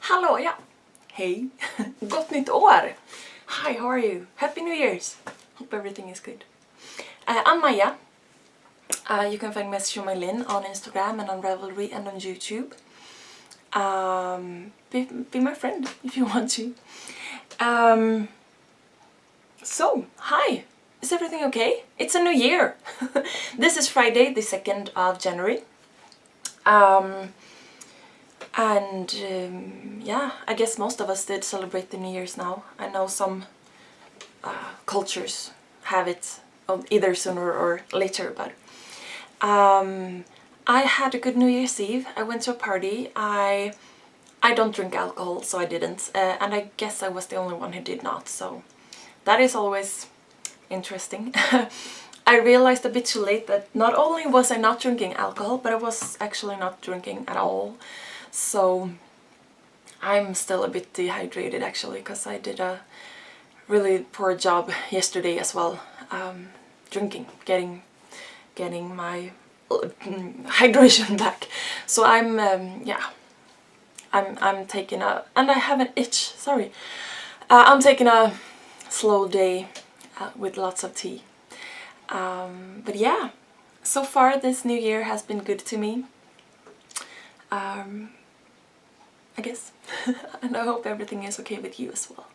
Hallå, ja! Hej! Gott nytt år! Hi, how are you? Happy New Year's! Hope everything is good. I'm Maja. You can find me as sjomajlin on Instagram and on Ravelry and on YouTube. Be my friend if you want to. So, hi! Is everything okay? It's a new year! This is Friday, the 2nd of January. Yeah, I guess most of us did celebrate the New Year's now. I know some cultures have it either sooner or later, but I had a good New Year's Eve. I went to a party. I don't drink alcohol, so I didn't, and I guess I was the only one who did not, so that is always interesting. I realized a bit too late that not only was I not drinking alcohol, but I was actually not drinking at all. So I'm still a bit dehydrated actually, because I did a really poor job yesterday as well, drinking, getting my hydration back. So I'm I'm taking a, and I have an itch, sorry. I'm taking a slow day with lots of tea. But yeah, so far this new year has been good to me. I guess. And I hope everything is okay with you as well.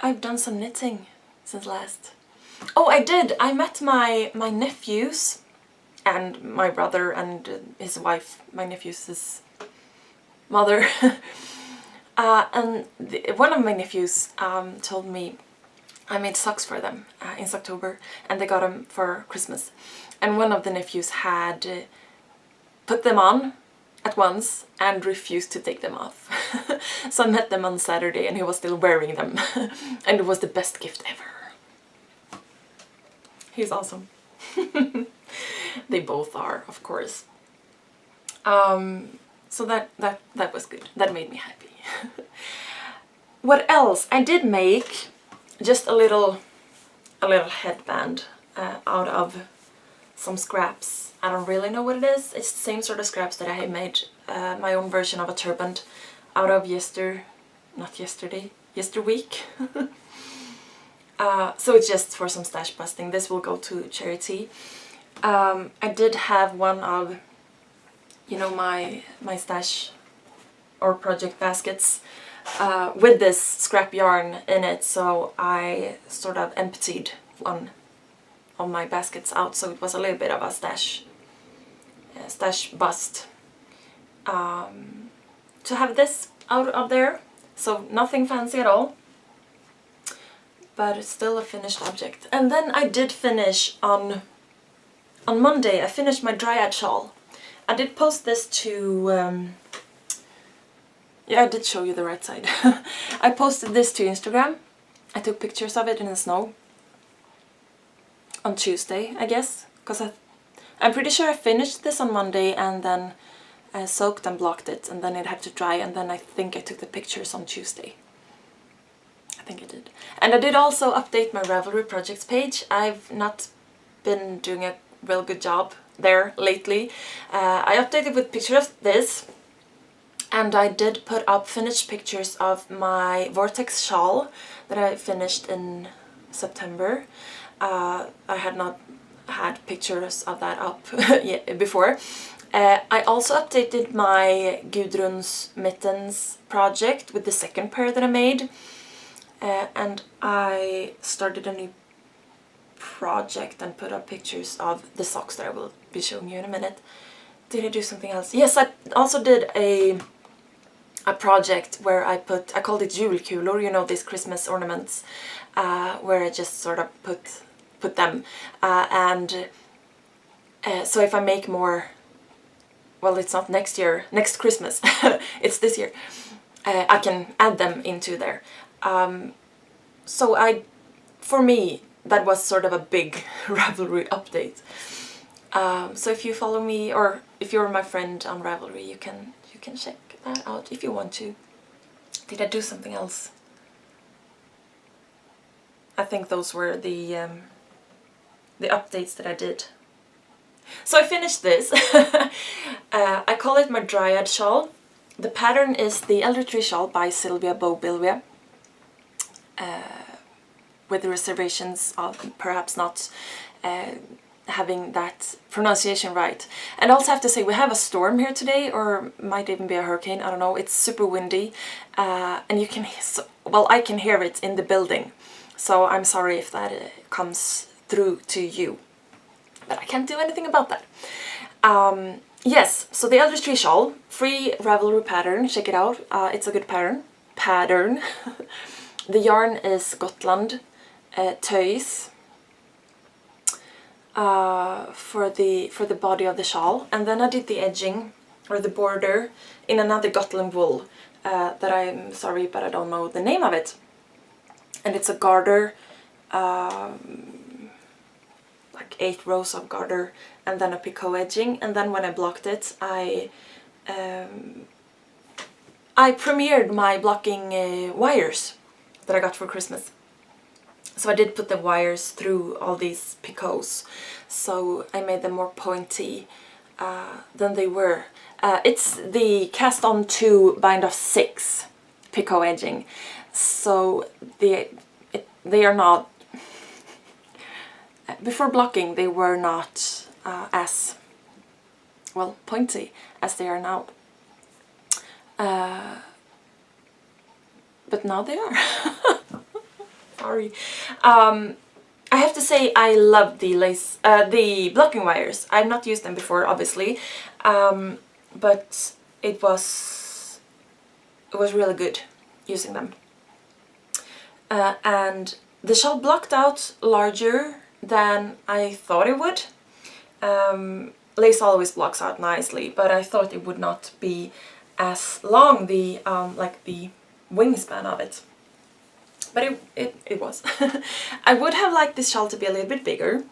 I've done some knitting since last. Oh, I did! I met my nephews and my brother and his wife, my nephew's mother. And one of my nephews told me I made socks for them in October, and they got them for Christmas. And one of the nephews had put them on at once and refused to take them off. So I met them on Saturday and he was still wearing them. And it was the best gift ever. He's awesome. They both are, of course. So that was good. That made me happy. What else? I did make just a little headband out of some scraps. I don't really know what it is. It's the same sort of scraps that I had made my own version of a turban out of yesterweek. So it's just for some stash busting. This will go to charity. I did have one of, you know, my stash or project baskets with this scrap yarn in it, so I sort of emptied one of my baskets out, so it was a little bit of a stash bust. To have this out of there, so nothing fancy at all, but it's still a finished object. And then I did finish on Monday. I finished my dryad shawl. I did post this to yeah, I did show you the right side. I posted this to Instagram. I took pictures of it in the snow on Tuesday, I guess, because I'm pretty sure I finished this on Monday and then soaked and blocked it, and then it had to dry, and then I think I took the pictures on Tuesday. I think I did. And I did also update my Ravelry projects page. I've not been doing a real good job there lately. I updated with pictures of this, and I did put up finished pictures of my vortex shawl that I finished in September. I had not had pictures of that up yet before. I also updated my Gudrun's mittens project with the second pair that I made. And I started a new project and put up pictures of the socks that I will be showing you in a minute. Did I do something else? Yes, I also did a project where I called it julkulor, you know, these Christmas ornaments, where I just sort of put them, so if I make more, well, it's not next Christmas, it's this year, I can add them into there. So for me, that was sort of a big Ravelry update. So if you follow me, or if you're my friend on Ravelry, you can check that out if you want to. Did I do something else? I think those were the updates that I did. So I finished this. I call it my Dryad shawl. The pattern is the Elder Tree Shawl by Sylvia Bobilvia, with reservations of perhaps not having that pronunciation right. And I also have to say, we have a storm here today, or might even be a hurricane, I don't know. It's super windy, and you can, well, I can hear it in the building, so I'm sorry if that comes through to you, but I can't do anything about that. Yes, so the Elder Tree Shawl, free Ravelry pattern, check it out. It's a good pattern. The yarn is Gotland Töis for the body of the shawl, and then I did the edging or the border in another Gotland wool that I'm sorry, but I don't know the name of it. And it's a garter, like 8 rows of garter, and then a picot edging. And then when I blocked it, I premiered my blocking wires that I got for Christmas. So I did put the wires through all these picots, so I made them more pointy than they were. It's the cast on 2 bind of 6 picot edging, so they are not, before blocking they were not as well pointy as they are now, but now they are. Sorry. I have to say I love the the blocking wires. I've not used them before, obviously, but it was really good using them. And the shawl blocked out larger than I thought it would. Lace always blocks out nicely, but I thought it would not be as long, the like the wingspan of it. But it was. I would have liked this shawl to be a little bit bigger.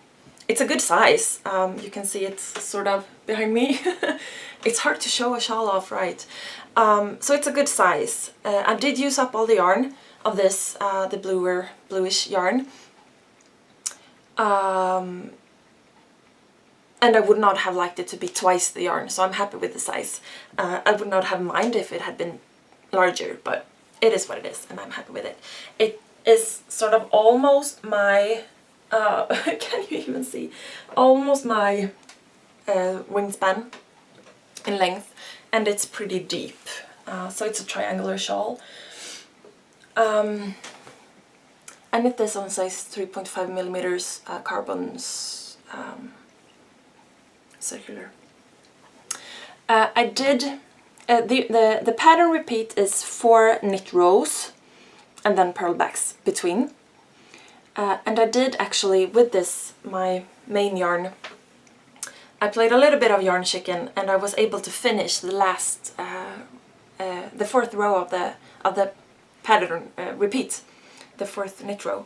It's a good size. You can see it's sort of behind me. It's hard to show a shawl off right. So it's a good size. I did use up all the yarn of this, the bluish yarn. And I would not have liked it to be twice the yarn, so I'm happy with the size. I would not have minded if it had been larger, but it is what it is, and I'm happy with it. It is sort of almost my, can you even see? Almost my wingspan in length, and it's pretty deep. So it's a triangular shawl. And it is on size 3.5 millimeters carbons circular. I did. The pattern repeat is 4 knit rows and then purl backs between. And I did actually, with this, my main yarn, I played a little bit of yarn chicken, and I was able to finish the last, the 4th row of the pattern repeat, the 4th knit row,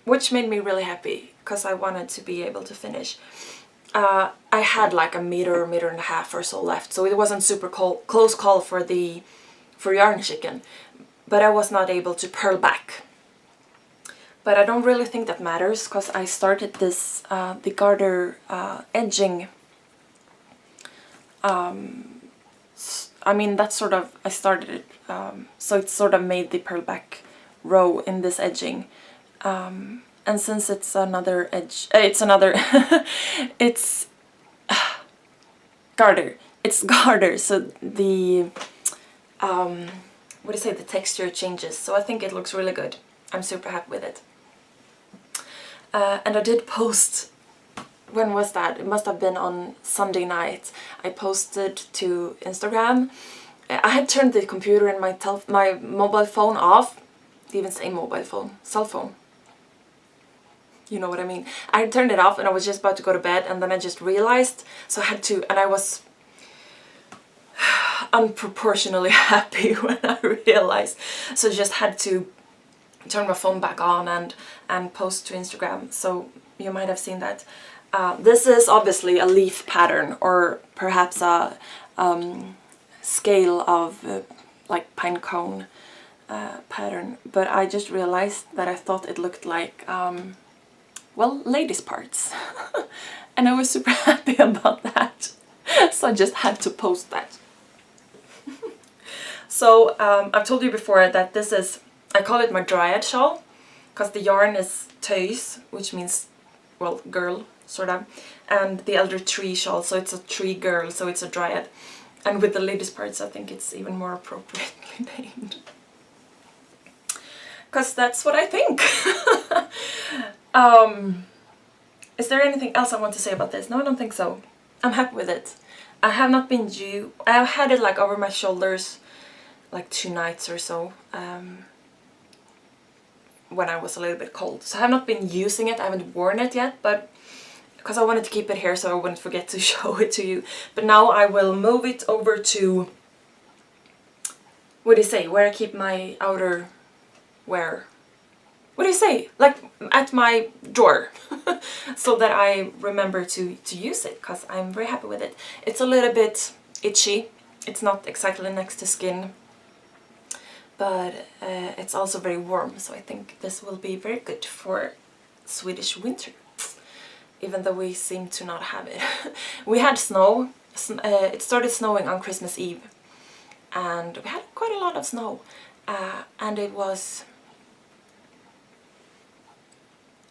which made me really happy because I wanted to be able to finish. I had like a meter and a half or so left, so it wasn't super close call for yarn chicken, but I was not able to purl back. But I don't really think that matters, because I started this the garter edging. I mean, that's sort of, I started it, so it sort of made the purl back row in this edging. And since it's another edge, it's garter. It's garter, so the what do you say? The texture changes. So I think it looks really good. I'm super happy with it. And I did post. When was that? It must have been on Sunday night. I posted to Instagram. I had turned the computer and my mobile phone off. I didn't even say mobile phone, cell phone. You know what I mean. I turned it off and I was just about to go to bed, and then I just realized, so I had to, and I was unproportionally happy when I realized, so I just had to turn my phone back on and post to Instagram, so you might have seen that. This is obviously a leaf pattern, or perhaps a scale of like pine cone pattern, but I just realized that I thought it looked like well, ladies parts. And I was super happy about that. So I just had to post that. So I've told you before that this is, I call it my dryad shawl, because the yarn is tøys, which means, well, girl, sort of, and the elder tree shawl, so it's a tree girl, so it's a dryad. And with the ladies parts, I think it's even more appropriately named. Because that's what I think. Is there anything else I want to say about this? No, I don't think so. I'm happy with it. I have not been due. I've had it like over my shoulders like 2 nights or so, when I was a little bit cold. So I have not been using it. I haven't worn it yet, but because I wanted to keep it here so I wouldn't forget to show it to you. But now I will move it over to, what do you say, where I keep my outer wear. What do you say? Like at my drawer. So that I remember to use it, because I'm very happy with it. It's a little bit itchy. It's not exactly next to skin, but it's also very warm, so I think this will be very good for Swedish winter, even though we seem to not have it. We had snow. It started snowing on Christmas Eve, and we had quite a lot of snow, and it was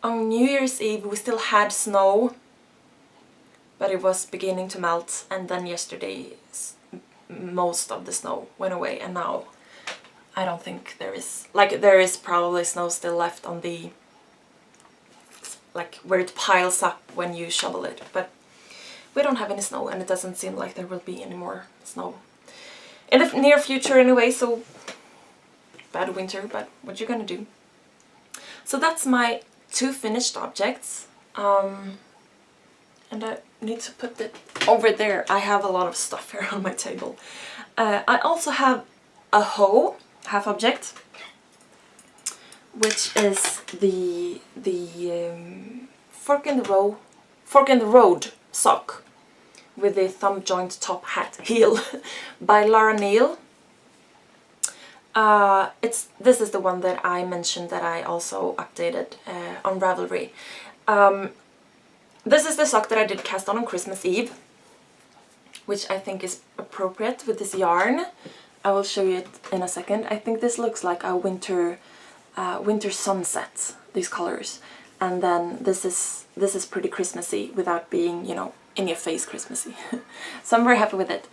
on New Year's Eve we still had snow, but it was beginning to melt, and then yesterday most of the snow went away, and now I don't think there is, like, there is probably snow still left on the, like, where it piles up when you shovel it, but we don't have any snow, and it doesn't seem like there will be any more snow in the near future anyway, so bad winter, but what you gonna do? So that's my 2 finished objects, and I need to put it over there. I have a lot of stuff here on my table. I also have a hoe, half object, which is the fork in the road sock with the thumb joint top hat heel by Lara Neal. This is the one that I mentioned that I also updated on Ravelry. This is the sock that I did cast on Christmas Eve, which I think is appropriate with this yarn. I will show you it in a second. I think this looks like a winter sunset, these colors, and then this is pretty Christmassy without being, you know, in your face Christmassy. So I'm very happy with it.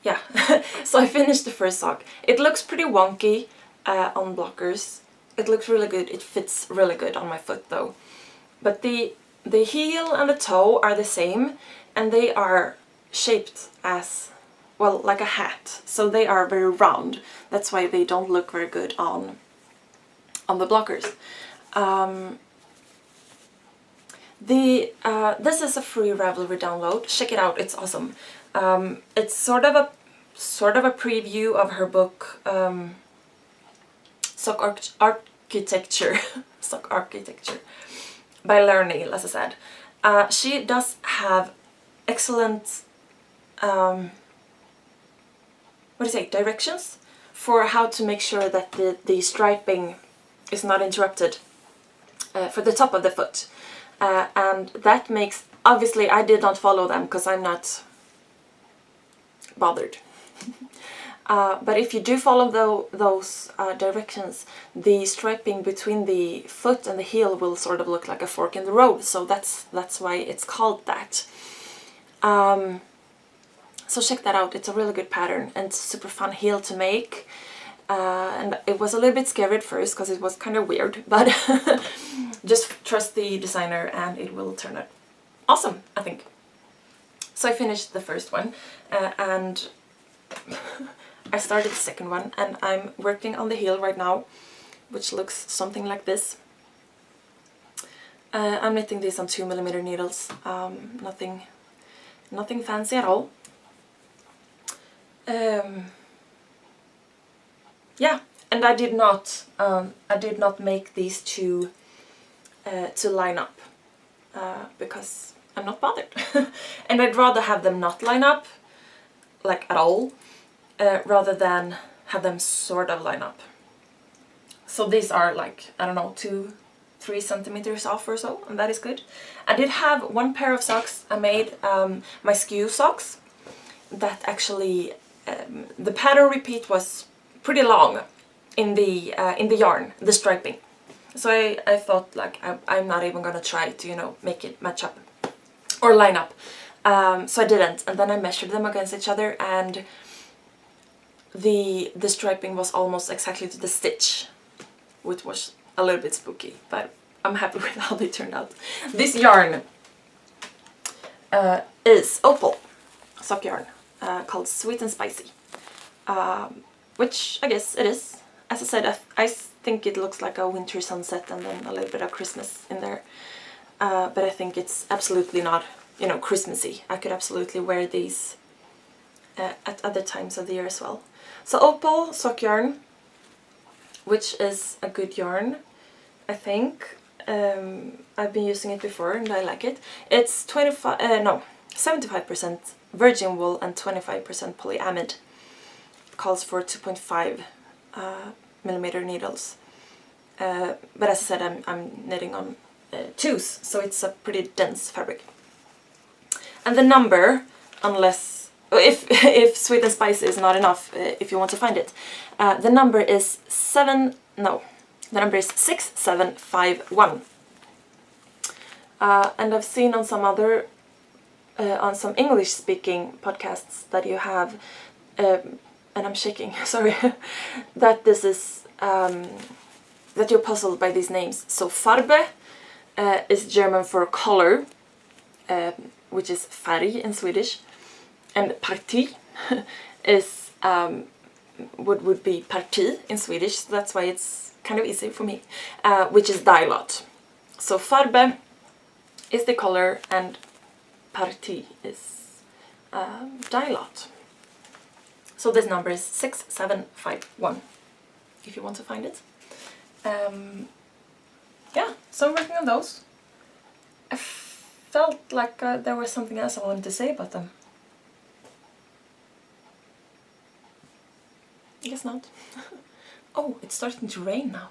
Yeah, so I finished the first sock. It looks pretty wonky on blockers. It looks really good. It fits really good on my foot though. But the heel and the toe are the same, and they are shaped as, well, like a hat. So they are very round. That's why they don't look very good on the blockers. This is a free Ravelry download. Check it out. It's awesome. It's sort of a preview of her book, Sock Architecture, Sock Architecture, by Lara Neal, as I said. She does have excellent, directions for how to make sure that the striping is not interrupted for the top of the foot. And that makes, obviously I did not follow them because I'm not bothered. But if you do follow those directions, the striping between the foot and the heel will sort of look like a fork in the road, so that's why it's called that. So check that out. It's a really good pattern and it's a super fun heel to make. And it was a little bit scary at first because it was kind of weird, but just trust the designer and it will turn out awesome, I think. So I finished the first one and I started the second one, and I'm working on the heel right now, which looks something like this. I'm knitting this on 2mm needles, nothing fancy at all. Yeah, and I did not make these two to line up because I'm not bothered, and I'd rather have them not line up, like at all, rather than have them sort of line up. So these are like, I don't know, 2-3 centimeters off or so, and that is good. I did have one pair of socks. I made my skew socks that actually the pattern repeat was pretty long in the yarn, the striping. So I thought like I'm not even gonna try to, you know, make it match up or line up. So I didn't, and then I measured them against each other, and the striping was almost exactly to the stitch, which was a little bit spooky, but I'm happy with how they turned out. This yarn is opal sock yarn called Sweet and Spicy, which I guess it is. As I said, I think it looks like a winter sunset and then a little bit of Christmas in there, but I think it's absolutely not, you know, Christmassy. I could absolutely wear these at other times of the year as well. So opal sock yarn, which is a good yarn, I think. I've been using it before and I like it. It's 75% virgin wool and 25% polyamide. It calls for 2.5 millimeter needles. But as I said, I'm knitting on 2s, so it's a pretty dense fabric. And the number, unless if Sweet and Spicy is not enough, if you want to find it, the number is 6751. And I've seen on some other on some English-speaking podcasts that you have, and I'm shaking, sorry, that this is that you're puzzled by these names. So Farbe is German for color, which is färg in Swedish, and Parti is would be parti in Swedish, so that's why it's kind of easy for me, which is dye lot. So Farbe is the color and Parti is dye lot. So this number is 6751 if you want to find it. Yeah, so I'm working on those. I felt like there was something else I wanted to say about them. I guess not. Oh, it's starting to rain now.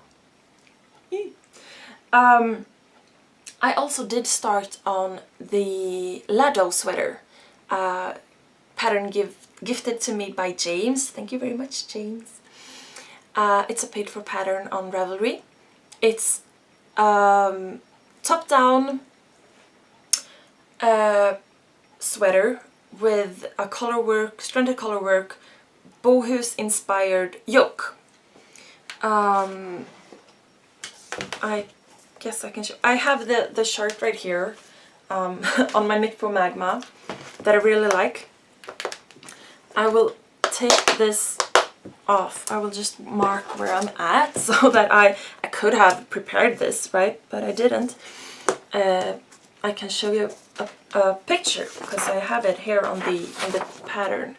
I also did start on the Lado sweater, pattern gifted to me by James. Thank you very much, James. It's a paid for pattern on Ravelry. It's top-down sweater with a colorwork, stranded colorwork, bohus inspired yoke. I guess I can show. I have the shirt right here on my Knit Pro Magma that I really like. I will take this off. I will just mark where I'm at so that I could have prepared this, right? But I didn't. I can show you a picture because I have it here on the pattern.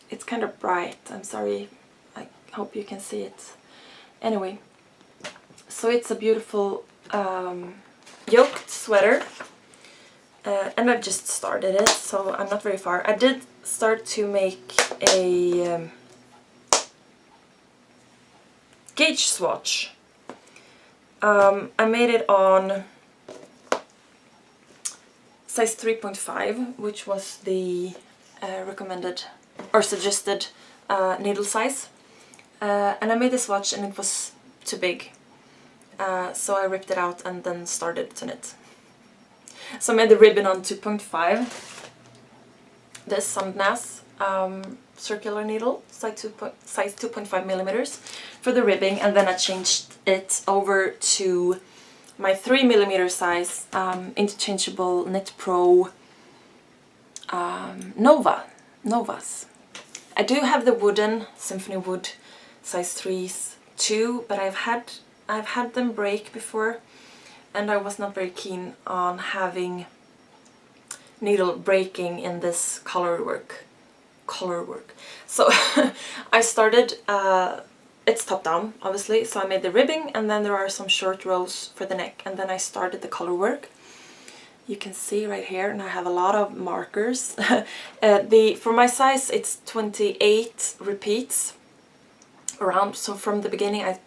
It's kind of bright. I'm sorry. I hope you can see it. Anyway, so it's a beautiful yoked sweater, and I've just started it, so I'm not very far. I did start to make a gauge swatch. I made it on size 3.5, which was the recommended or suggested needle size, and I made the swatch and it was too big, so I ripped it out and then started to knit. So I made the ribbon on 2.5, this Sandnes circular needle, size 2.5 millimeters for the ribbing, and then I changed it over to my 3 millimeter size interchangeable Knit Pro Novas. I do have the wooden Symphony Wood size 3s too, but I've had them break before, and I was not very keen on having needle breaking in this color work. So I started, it's top down obviously, so I made the ribbing, and then there are some short rows for the neck, and then I started the color work. You can see right here, and I have a lot of markers. For my size it's 28 repeats, around. So from the beginning I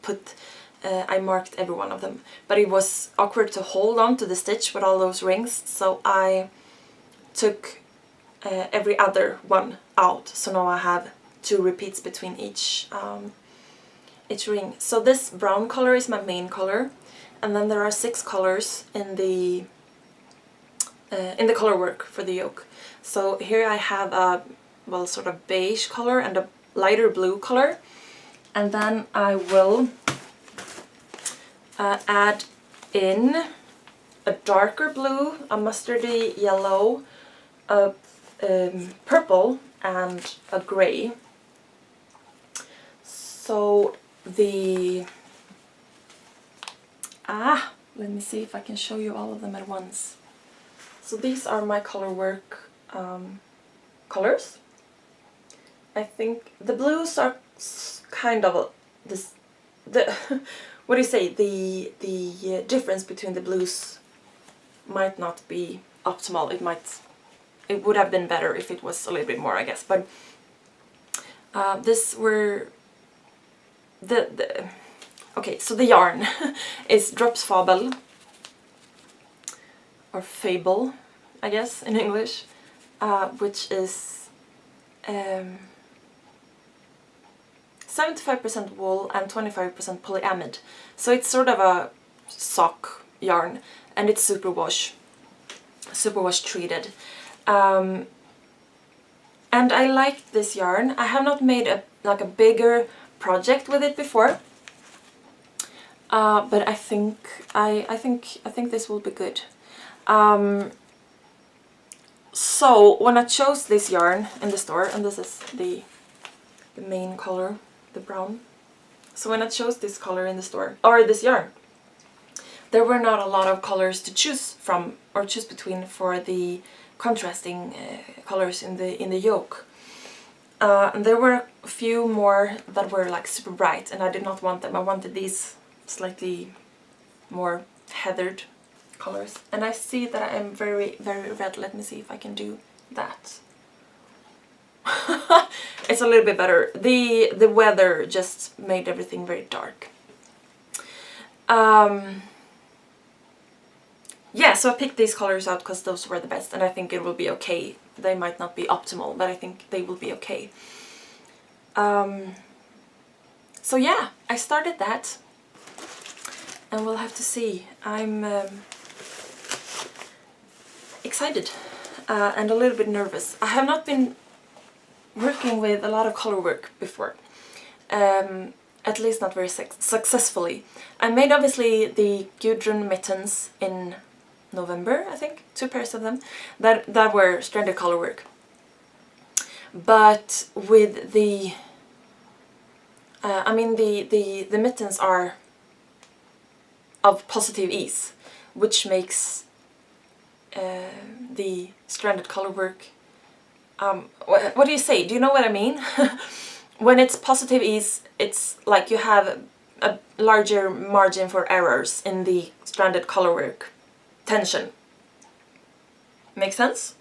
marked every one of them, but it was awkward to hold on to the stitch with all those rings, so I took every other one out. So now I have 2 repeats between each ring. So this brown color is my main color, and then there are 6 colors in the color work for the yoke. So here I have a, well, sort of beige color and a lighter blue color, and then I will add in a darker blue, a mustardy yellow, a purple, and a grey. So let me see if I can show you all of them at once. So these are my color work colors. I think the blues are kind of what do you say, the difference between the blues might not be optimal. It would have been better if it was a little bit more, I guess, but this were okay, so the yarn is Drops Fabel, or Fable, I guess, in English, which is 75% wool and 25% polyamide. So it's sort of a sock yarn, and it's superwash treated. And I like this yarn. I have not made a bigger project with it before, but I think this will be good. So when I chose this yarn in the store, and this is the main color, the brown. So when I chose this color in the store, or this yarn, there were not a lot of colors to choose from or choose between for the contrasting colors in the yoke. And there were a few more that were like super bright, and I did not want them. I wanted these slightly more heathered colors. And I see that I am very, very red. Let me see if I can do that. It's a little bit better. The weather just made everything very dark. Yeah, so I picked these colors out because those were the best, and I think it will be okay. They might not be optimal, but I think they will be okay. So yeah, I started that, and we'll have to see. I'm excited and a little bit nervous. I have not been working with a lot of color work before, at least not very successfully. I made obviously the Gudrun mittens in November, I think, 2 pairs of them that were stranded color work. But with the I mean the mittens are of positive ease, which makes the stranded color work, what do you say? Do you know what I mean? When it's positive ease, it's like you have a larger margin for errors in the stranded color work tension. Make sense?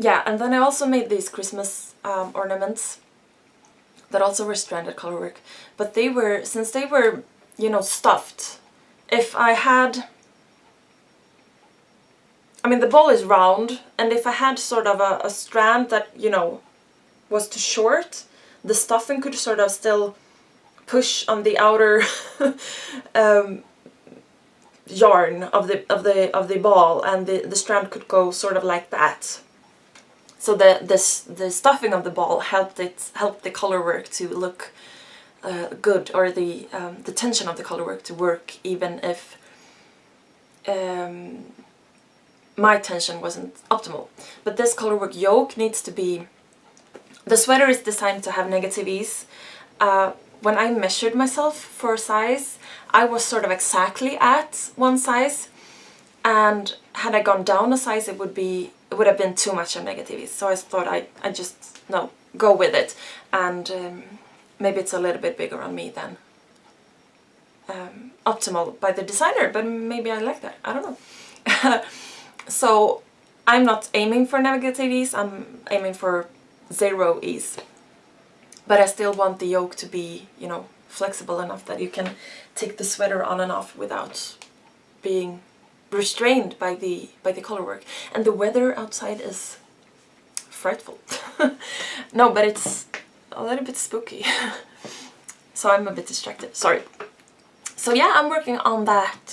Yeah, and then I also made these Christmas ornaments that also were stranded color work, but they were, since they were, you know, stuffed, if I had, I mean, the ball is round, and if I had sort of a strand that, you know, was too short, the stuffing could sort of still push on the outer yarn of the ball, and the strand could go sort of like that. So the stuffing of the ball helped the color work to look good, or the tension of the color work to work, even if my tension wasn't optimal. But this color work yoke needs to be, the sweater is designed to have negative ease. When I measured myself for size, I was sort of exactly at one size, and had I gone down a size, it would have been too much of negative ease. So I thought I just, no, go with it, and maybe it's a little bit bigger on me than optimal by the designer, but maybe I like that, I don't know. So I'm not aiming for negative ease, I'm aiming for zero ease. But I still want the yoke to be, you know, flexible enough that you can take the sweater on and off without being restrained by the color work. And the weather outside is frightful. No, but it's a little bit spooky. So I'm a bit distracted. Sorry. So yeah, I'm working on that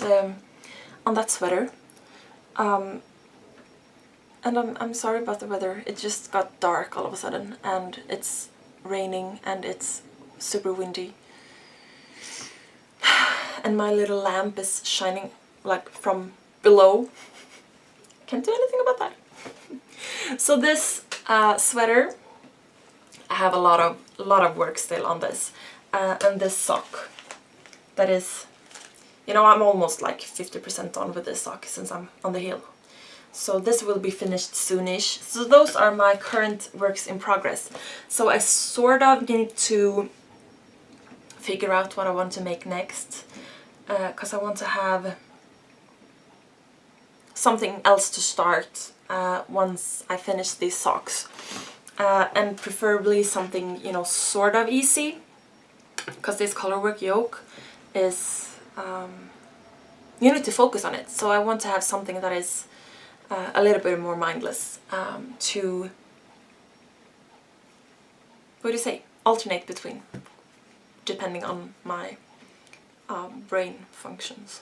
sweater. And I'm sorry about the weather. It just got dark all of a sudden, and it's raining and it's super windy. And my little lamp is shining like from below. Can't do anything about that. So this sweater, I have a lot of work still on this, and this sock. That is, you know, I'm almost like 50% done with this sock since I'm on the heel. So this will be finished soonish. So those are my current works in progress. So I sort of need to figure out what I want to make next, because I want to have something else to start once I finish these socks, and preferably something, you know, sort of easy, because this colorwork yoke is you need to focus on it. So I want to have something that is a little bit more mindless, to, what do you say, alternate between, depending on my brain functions.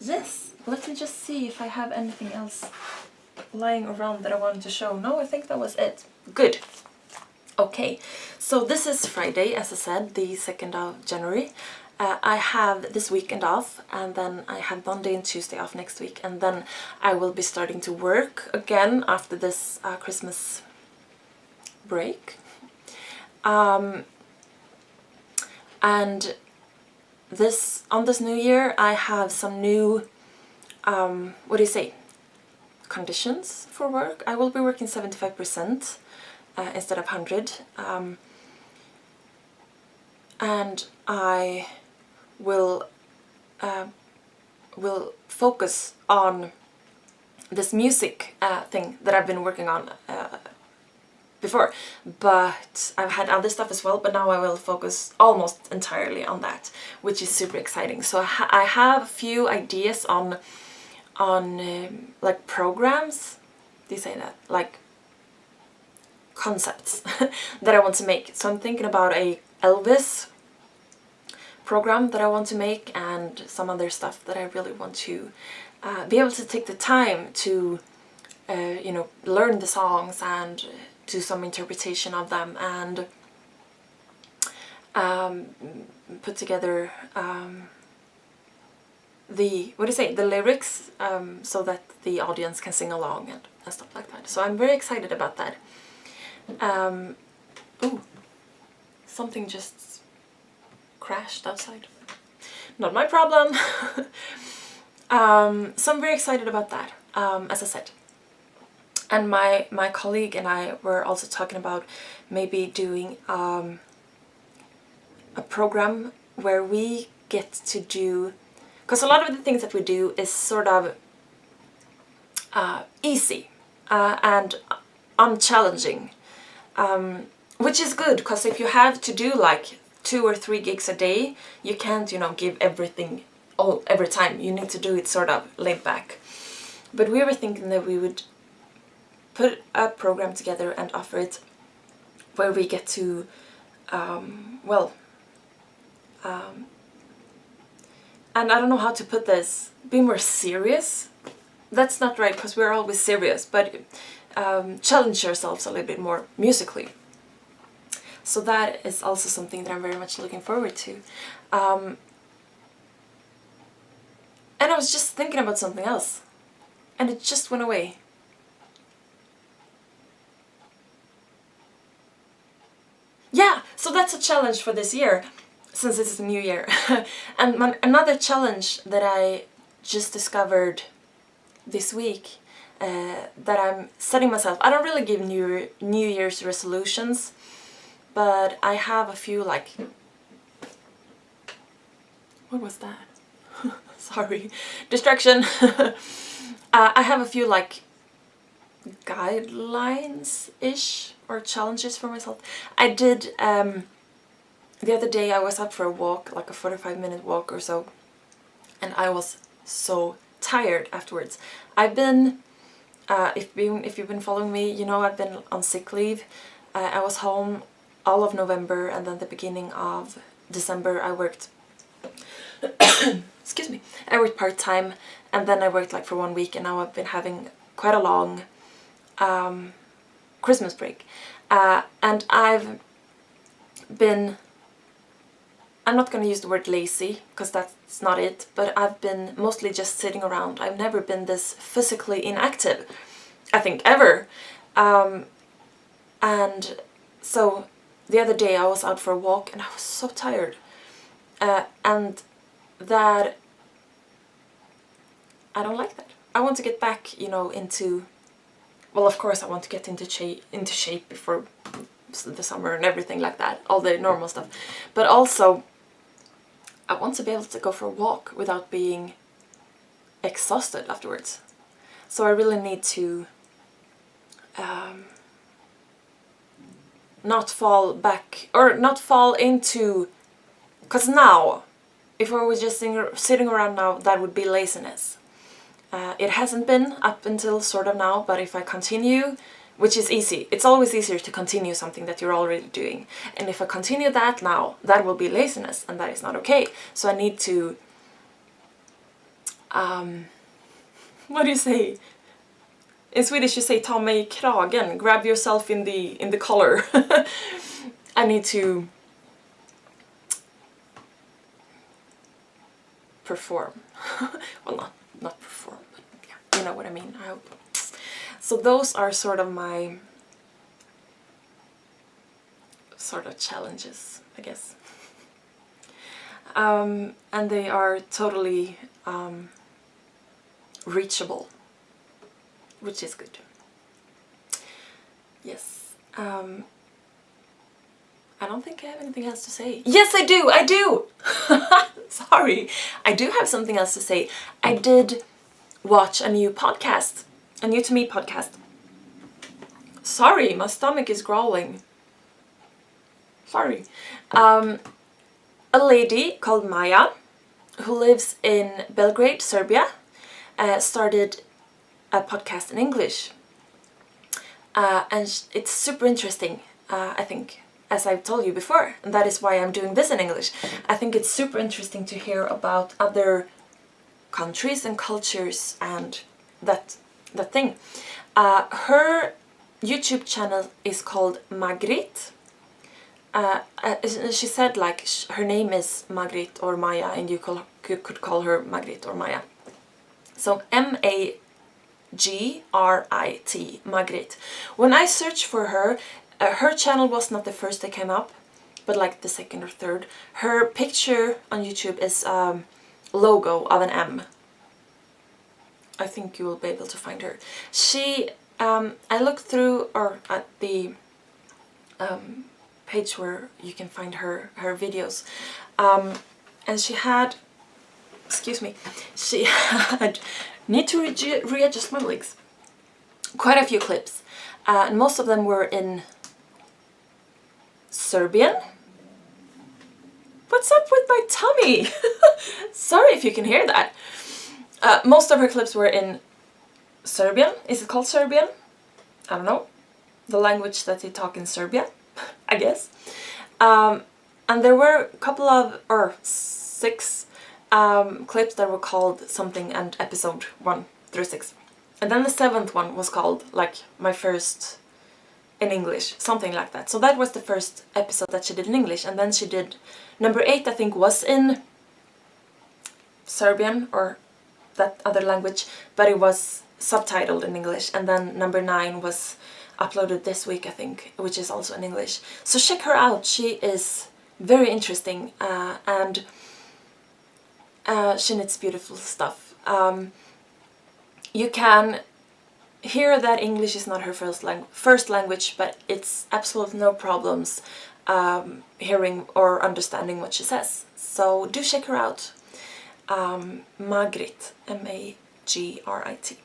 Yes, let me just see if I have anything else lying around that I wanted to show. No, I think that was it. Good. Okay, so this is Friday, as I said, the 2nd of January. I have this weekend off, and then I have Monday and Tuesday off next week, and then I will be starting to work again after this Christmas break. And this, on this new year, I have some new, what do you say, conditions for work. I will be working 75% instead of 100, and I will focus on this music thing that I've been working on before, but I've had other stuff as well, but now I will focus almost entirely on that, which is super exciting. So I have a few ideas on like programs, do you say that, like concepts that I want to make. So I'm thinking about a Elvis program that I want to make, and some other stuff that I really want to be able to take the time to you know, learn the songs and do some interpretation of them, and put together the, what do you say, the lyrics, so that the audience can sing along and stuff like that. So I'm very excited about that. Ooh, something just crashed outside. Not my problem. So I'm very excited about that, as I said. And my colleague and I were also talking about maybe doing a program where we get to do, because a lot of the things that we do is sort of easy and unchallenging, which is good, because if you have to do like 2 or 3 gigs a day, you can't, you know, give everything all every time. You need to do it sort of laid back. But we were thinking that we would put a program together and offer it where we get to, and I don't know how to put this, be more serious. That's not right, because we're always serious, but challenge ourselves a little bit more musically. So that is also something that I'm very much looking forward to. And I was just thinking about something else, and it just went away. Yeah, so that's a challenge for this year, since it's a new year. And another challenge that I just discovered this week, that I'm setting myself, I don't really give New Year's resolutions, but I have a few, like, what was that? Sorry, distraction. I have a few, like, guidelines-ish or challenges for myself. I did, the other day I was out for a walk, like a 45-minute walk or so, and I was so tired afterwards. I've been, if you've been following me, you know I've been on sick leave. I was home all of November, and then the beginning of December I worked, excuse me, I worked part-time, and then I worked like for 1 week, and now I've been having quite a long Christmas break. And I've been, I'm not going to use the word lazy, because that's not it, but I've been mostly just sitting around. I've never been this physically inactive, I think, ever. And so the other day I was out for a walk and I was so tired. And that, I don't like that. I want to get back, you know, into, well, of course I want to get into shape before the summer and everything like that, all the normal stuff. But also, I want to be able to go for a walk without being exhausted afterwards. So I really need to not fall back, or not fall into, because now, if I was just sitting around now, that would be laziness. It hasn't been up until sort of now, but if I continue, which is easy, it's always easier to continue something that you're already doing. And if I continue that now, that will be laziness, and that is not okay. So I need to, what do you say? In Swedish you say ta mig i kragen, grab yourself in the collar. I need to perform. Well, not perform, but yeah, you know what I mean, I hope. So those are sort of my sort of challenges, I guess. And they are totally reachable, which is good. Yes. I don't think I have anything else to say. Yes, I do! I do! Sorry. I do have something else to say. I did watch a new podcast. A new to me podcast. Sorry, my stomach is growling. Sorry. A lady called Maya, who lives in Belgrade, Serbia, started a podcast in English. And it's super interesting, I think, as I've told you before, and that is why I'm doing this in English. I think it's super interesting to hear about other countries and cultures and that thing. Her YouTube channel is called Magrit. She said like her name is Magrit or Maya, and you could call her Magrit or Maya. So M-A-G-R-I-T, Magrit. When I searched for her, her channel was not the first that came up, but like the second or third. Her picture on YouTube is logo of an M. I think you will be able to find her. She, I looked through, or at the page where you can find her videos, and she had, excuse me, she had, need to readjust my legs, quite a few clips, and most of them were in Serbian. What's up with my tummy? Sorry if you can hear that. Most of her clips were in Serbian. Is it called Serbian? I don't know. The language that they talk in Serbia, I guess. And there were a couple of, or 6 clips that were called something and episode 1 through 6. And then the 7th one was called like my first in English, something like that. So that was the first episode that she did in English, and then she did number 8, I think, was in Serbian or that other language, but it was subtitled in English, and then number 9 was uploaded this week, I think, which is also in English. So check her out, she is very interesting, and she knits beautiful stuff. You can hear that English is not her first language, but it's absolutely no problems hearing or understanding what she says. So do check her out. Magrit, M-A-G-R-I-T.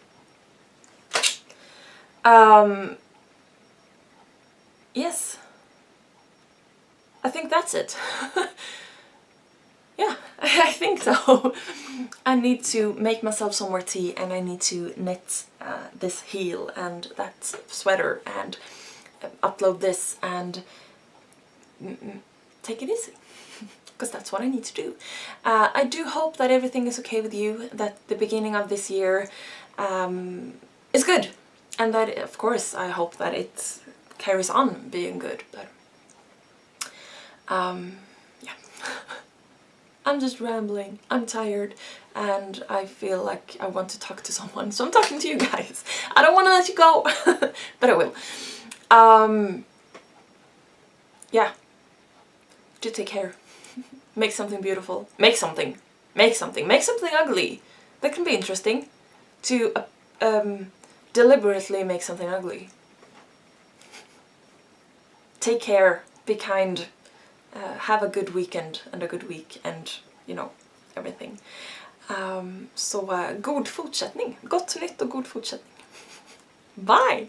Yes. I think that's it. Yeah, I think so. I need to make myself some more tea, and I need to knit this heel and that sweater and upload this and take it easy. Because that's what I need to do. I do hope that everything is okay with you, that the beginning of this year is good. And that, of course, I hope that it carries on being good. But yeah. I'm just rambling, I'm tired, and I feel like I want to talk to someone, so I'm talking to you guys. I don't want to let you go, but I will. Yeah, do take care. Make something beautiful. Make something. Make something. Make something ugly. That can be interesting. To deliberately make something ugly. Take care. Be kind. Have a good weekend and a good week and, you know, everything. Så god fortsättning. Gott nytt och god fortsättning. Bye!